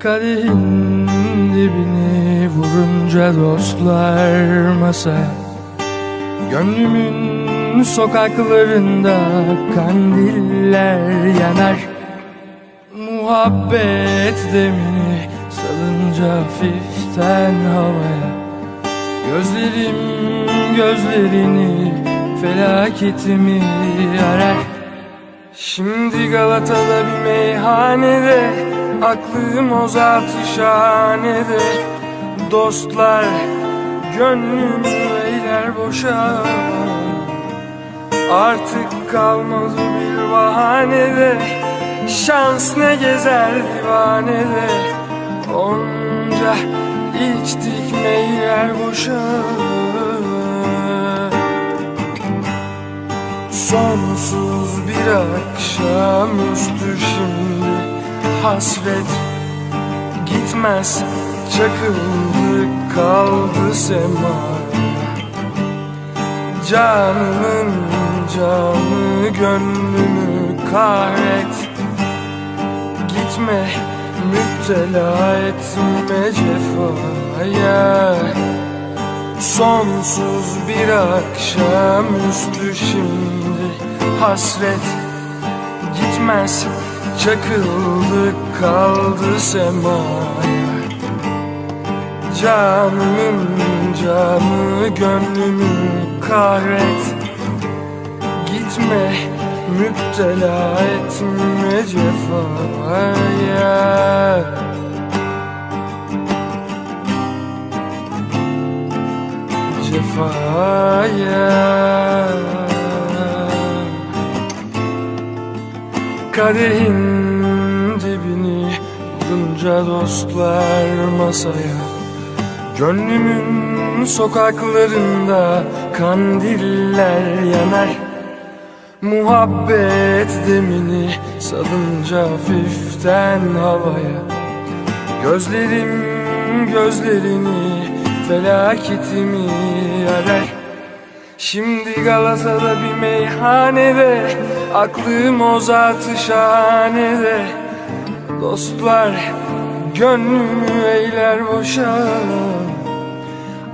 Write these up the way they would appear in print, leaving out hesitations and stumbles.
Kadehin dibini vurunca dostlar masaya, gönlümün sokaklarında kandiller yanar. Muhabbet demini salınca hafiften havaya, gözlerim gözlerini, felaketimi arar. Şimdi Galata'da bir meyhanede, aklım o zat-ı şahanede. Dostlar gönlümü eyler boşa, artık kalmadı bir bahanede. Şans ne gezer divanede, onca içtik meyler boşa. Sonsuz bir akşamüstü şimdi, hasret gitmez, çakıldı kaldı semaya. Canımın canı gönlümü kahret, gitme müptela etme cefaya. Sonsuz bir akşamüstü şimdi, hasret gitmez, çakıldı kaldı semaya. Canımın canı gönlümü kahret, gitme müptela etme cefaya. Cefaya. Kadehin dibini vurunca dostlar masaya, gönlümün sokaklarında kandiller yanar. Muhabbet demini salınca hafiften havaya, gözlerim gözlerini, felaketimi arar. Şimdi Galata'da bir meyhanede, aklım o zat-ı şahanede. Dostlar gönlümü eyler boşa,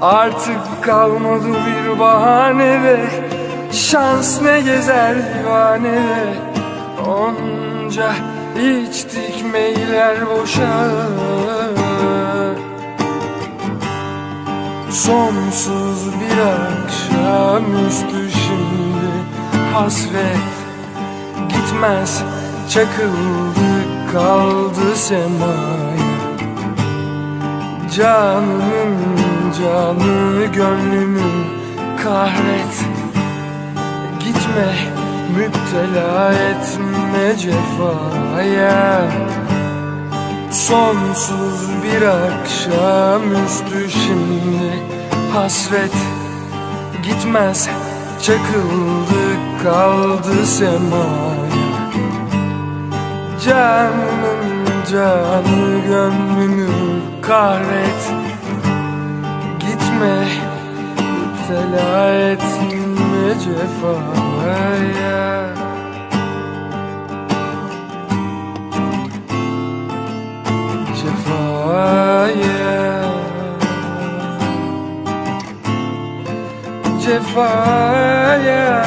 artık kalmadı bir bahanede. Şans ne gezer divanede, onca içtik meyler boşa. Sonsuz bir akşamüstü şimdi, hasret gitmez, çakıldı kaldı semaya. Canımın canı gönlümü kahret, gitme müptela etme cefaya. Sonsuz bir akşamüstü şimdi, hasret gitmez, çakıldı kaldı semaya. Canımın canı gönlümü kahret, gitme müptela etme cefaya. Cefaya. Cefaya.